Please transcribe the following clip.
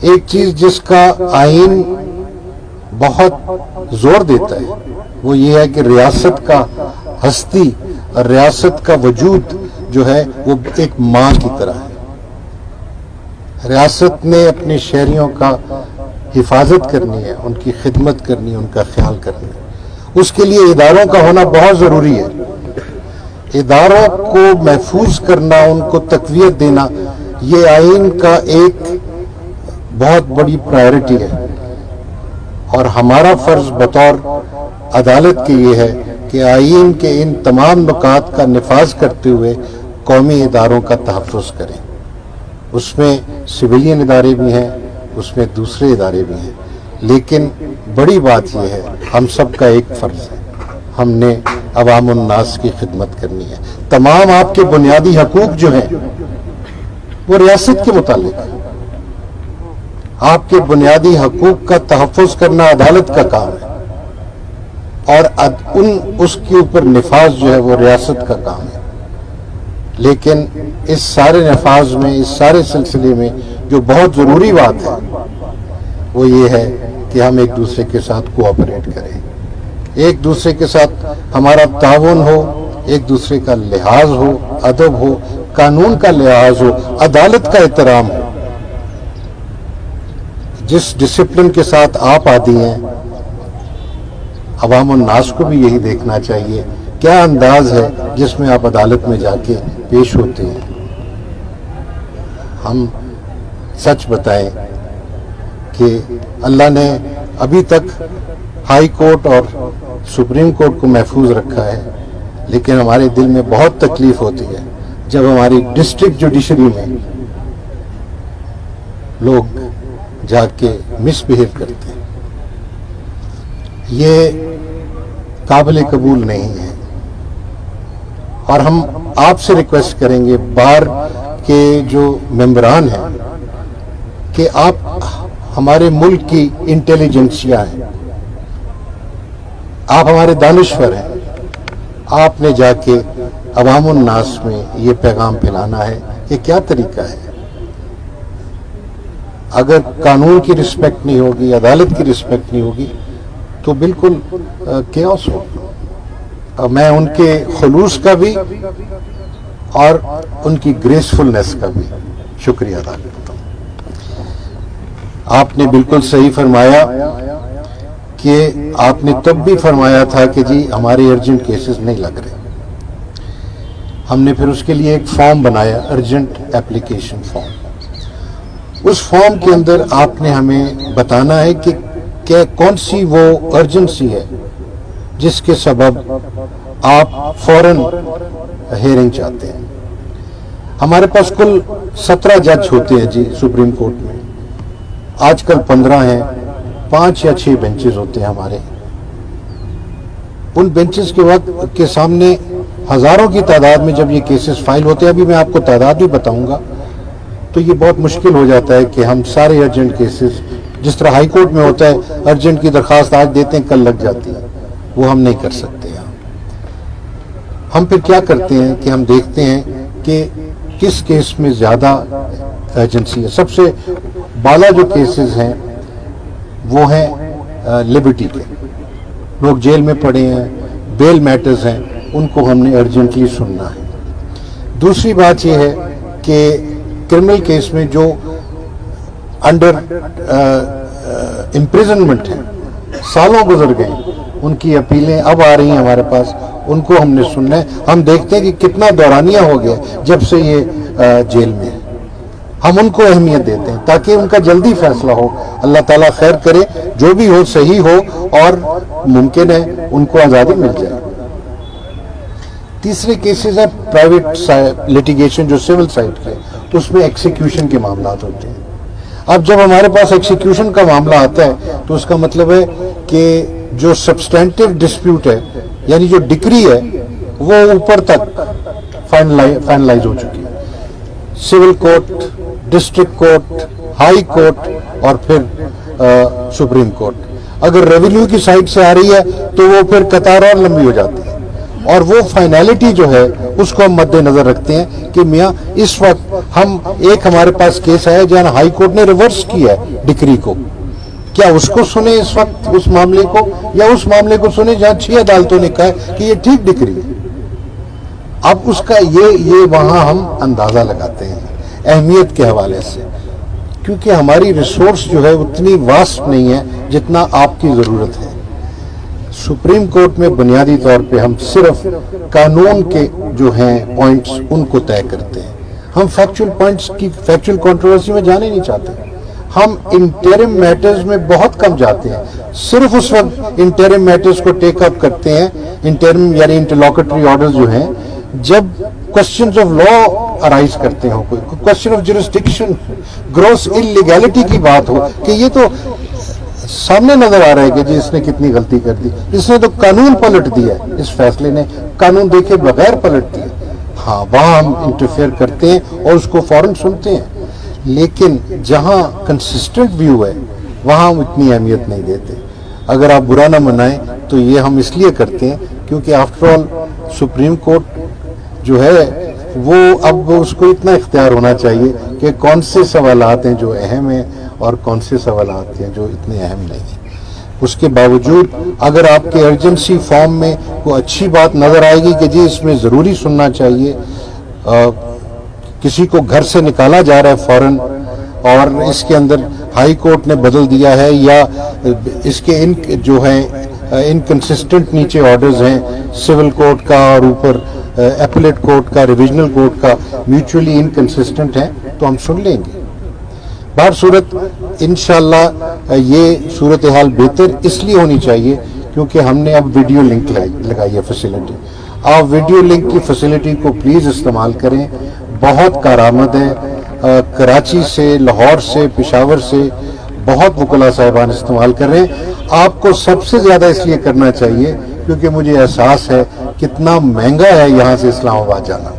ایک چیز جس کا آئین بہت زور دیتا ہے وہ یہ ہے کہ ریاست کا ہستی اور ریاست کا وجود جو ہے وہ ایک ماں کی طرح ہے. ریاست نے اپنے شہریوں کا حفاظت کرنی ہے، ان کی خدمت کرنی ہے، ان کا خیال کرنا ہے. اس کے لیے اداروں کا ہونا بہت ضروری ہے. اداروں کو محفوظ کرنا، ان کو تقویت دینا، یہ آئین کا ایک بہت بڑی پرائرٹی ہے. اور ہمارا فرض بطور عدالت کے یہ ہے کہ آئین کے ان تمام نکات کا نفاذ کرتے ہوئے قومی اداروں کا تحفظ کریں. اس میں سویلین ادارے بھی ہیں، اس میں دوسرے ادارے بھی ہیں، لیکن بڑی بات یہ ہے ہم سب کا ایک فرض ہے، ہم نے عوام الناس کی خدمت کرنی ہے. تمام آپ کے بنیادی حقوق جو ہیں وہ ریاست کے متعلق ہیں. آپ کے بنیادی حقوق کا تحفظ کرنا عدالت کا کام ہے اور اس کے اوپر نفاذ جو ہے وہ ریاست کا کام ہے. لیکن اس سارے نفاذ میں، اس سارے سلسلے میں جو بہت ضروری بات ہے وہ یہ ہے کہ ہم ایک دوسرے کے ساتھ کوآپریٹ کریں، ایک دوسرے کے ساتھ ہمارا تعاون ہو، ایک دوسرے کا لحاظ ہو، ادب ہو، قانون کا لحاظ ہو، عدالت کا احترام ہو. جس ڈسپلن کے ساتھ آپ عادی ہیں، عوام الناس کو بھی یہی دیکھنا چاہیے کیا انداز ہے جس میں آپ عدالت میں جا کے پیش ہوتے ہیں. ہم سچ بتائیں کہ اللہ نے ابھی تک ہائی کورٹ اور سپریم کورٹ کو محفوظ رکھا ہے، لیکن ہمارے دل میں بہت تکلیف ہوتی ہے جب ہماری ڈسٹرکٹ جوڈیشری میں لوگ جا کے مس بہیو کرتے ہیں. یہ قابل قبول نہیں ہے اور ہم آپ سے ریکویسٹ کریں گے بار کے جو ممبران ہیں کہ آپ ہمارے ملک کی انٹیلیجنسیا ہیں، آپ ہمارے دانشور ہیں، آپ نے جا کے عوام الناس میں یہ پیغام پھیلانا ہے. یہ کیا طریقہ ہے؟ اگر قانون کی رسپیکٹ نہیں ہوگی، عدالت کی رسپیکٹ نہیں ہوگی تو بالکل کیوس ہو. میں ان کے خلوص کا بھی اور ان کی گریسفلنس کا بھی شکریہ ادا کرتا ہوں. آپ نے بالکل صحیح فرمایا کہ آپ نے تب بھی فرمایا تھا کہ جی ہمارے ارجنٹ کیسز نہیں لگ رہے. ہم نے پھر اس کے لیے ایک فارم بنایا، ارجنٹ اپلیکیشن فارم. اس فارم کے اندر آپ نے ہمیں بتانا ہے کہ کون سی وہ ارجنسی ہے جس کے سبب آپ فوراً ہیئرنگ چاہتے ہیں. ہمارے پاس کل 17 جج ہوتے ہیں جی سپریم کورٹ میں، آج کل 15 ہیں، 5 یا 6 بینچز ہوتے ہیں ہمارے. ان بینچز کے وقت کے سامنے ہزاروں کی تعداد میں جب یہ کیسز فائل ہوتے ہیں، ابھی میں آپ کو تعداد بھی بتاؤں گا، تو یہ بہت مشکل ہو جاتا ہے کہ ہم سارے ارجنٹ کیسز جس طرح ہائی کورٹ میں ہوتا ہے ارجنٹ کی درخواست آج دیتے ہیں کل لگ جاتی ہے، وہ ہم نہیں کر سکتے. ہم پھر کیا کرتے ہیں کہ ہم دیکھتے ہیں کہ کس کیس میں زیادہ ایجنسی ہے. سب سے بالا جو کیسز ہیں وہ ہیں لبرٹی کے، لوگ جیل میں پڑے ہیں، بیل میٹرز ہیں، ان کو ہم نے ارجنٹلی سننا ہے. دوسری بات یہ ہے کہ کرمنل کیس میں جو انڈر امپریزنمنٹ ہیں، سالوں گزر گئے، ان کی اپیلیں اب آ رہی ہیں ہمارے پاس، ان کو ہم نے سننا ہے. ہم دیکھتے ہیں کہ کتنا دورانیہ ہو گیا جب سے یہ جیل میں ہے. ہم ان کو اہمیت دیتے ہیں تاکہ ان کا جلدی فیصلہ ہو. اللہ تعالیٰ خیر کرے، جو بھی ہو صحیح ہو اور ممکن ہے ان کو آزادی مل جائے. تیسرے کیسز ہے پرائیویٹ لیٹیگیشن جو سول سائٹ کے، اس میں ایکسیکیوشن کے معاملات ہوتے ہیں. اب جب ہمارے پاس ایکسیکیوشن کا معاملہ آتا ہے تو اس کا مطلب ہے کہ جو سبسٹینٹیو ڈسپیوٹ ہے، یعنی جو ڈکری ہے، وہ اوپر تک فائنلائز ہو چکی ہے. Civil court, district court, high court اور پھر سپریم کورٹ. اگر ریونیو کی سائٹ سے آ رہی ہے تو وہ پھر قطار اور لمبی ہو جاتی ہے. اور وہ فائنلٹی جو ہے اس کو ہم مد نظر رکھتے ہیں کہ میاں اس وقت ہمارے پاس کیس آیا جہاں ہائی کورٹ نے ریورس کیا ہے ڈکری کو، کیا اس کو سنیں اس وقت اس معاملے کو، یا اس معاملے کو سنیں جہاں 6 عدالتوں نے کہا ہے کہ یہ ٹھیک ڈکری ہے؟ اب اس کا یہ وہاں ہم اندازہ لگاتے ہیں اہمیت کے حوالے سے، کیونکہ ہماری ریسورس جو ہے اتنی واسٹ نہیں ہے جتنا آپ کی ضرورت ہے۔ سپریم کورٹ میں بنیادی طور پہ ہم صرف قانون کے جو ہیں پوائنٹس ان کو طے کرتے ہیں، ہم فیکچول پوائنٹس کی فیکچول کنٹروورسی میں جانے نہیں چاہتے، ہم انٹرم میٹرز میں بہت کم جاتے ہیں، صرف اس وقت انٹرم میٹرز کو ٹیک اپ کرتے ہیں، انٹرم یعنی انٹرلوکٹری آرڈرز جو ہیں، جب کوسچنز آف لا ارائز کرتے ہوں، کوئی question of jurisdiction, gross illegality کی بات ہو کہ یہ تو سامنے نظر آ رہا ہے کہ جی اس نے کتنی غلطی کر دی، اس نے تو قانون پلٹ دیا ہے، اس فیصلے نے قانون دیکھے بغیر پلٹ دیا، ہاں وہاں ہم انٹرفیئر کرتے ہیں اور اس کو فوراً سنتے ہیں، لیکن جہاں کنسسٹنٹ ویو ہے وہاں ہم اتنی اہمیت نہیں دیتے۔ اگر آپ برا نہ منائیں تو یہ ہم اس لیے کرتے ہیں کیونکہ آفٹر آل سپریم کورٹ جو ہے وہ اب اس کو اتنا اختیار ہونا چاہیے کہ کون سے سوالات ہیں جو اہم ہیں اور کون سے سوالات ہیں جو اتنے اہم نہیں ہیں۔ اس کے باوجود اگر آپ کے ارجنسی فارم میں کوئی اچھی بات نظر آئے گی کہ جی اس میں ضروری سننا چاہیے، کسی کو گھر سے نکالا جا رہا ہے فوراً اور اس کے اندر ہائی کورٹ نے بدل دیا ہے، یا اس کے جو ہیں انکنسسٹنٹ نیچے آرڈرز ہیں سول کورٹ کا اور اوپر ایپلیٹ کورٹ کا، ریویژنل کورٹ کا، میوچولی انکنسسٹنٹ ہیں تو ہم سن لیں گے۔ بہر صورت انشاءاللہ یہ صورتحال بہتر اس لیے ہونی چاہیے کیونکہ ہم نے اب ویڈیو لنک لگائی ہے فیسلٹی۔ آپ ویڈیو لنک کی فیسلٹی کو پلیز استعمال کریں، بہت کارآمد ہے، کراچی سے، لاہور سے، پشاور سے بہت وکلاء صاحبان استعمال کر رہے ہیں۔ آپ کو سب سے زیادہ اس لیے کرنا چاہیے کیونکہ مجھے احساس ہے کتنا مہنگا ہے یہاں سے اسلام آباد جانا۔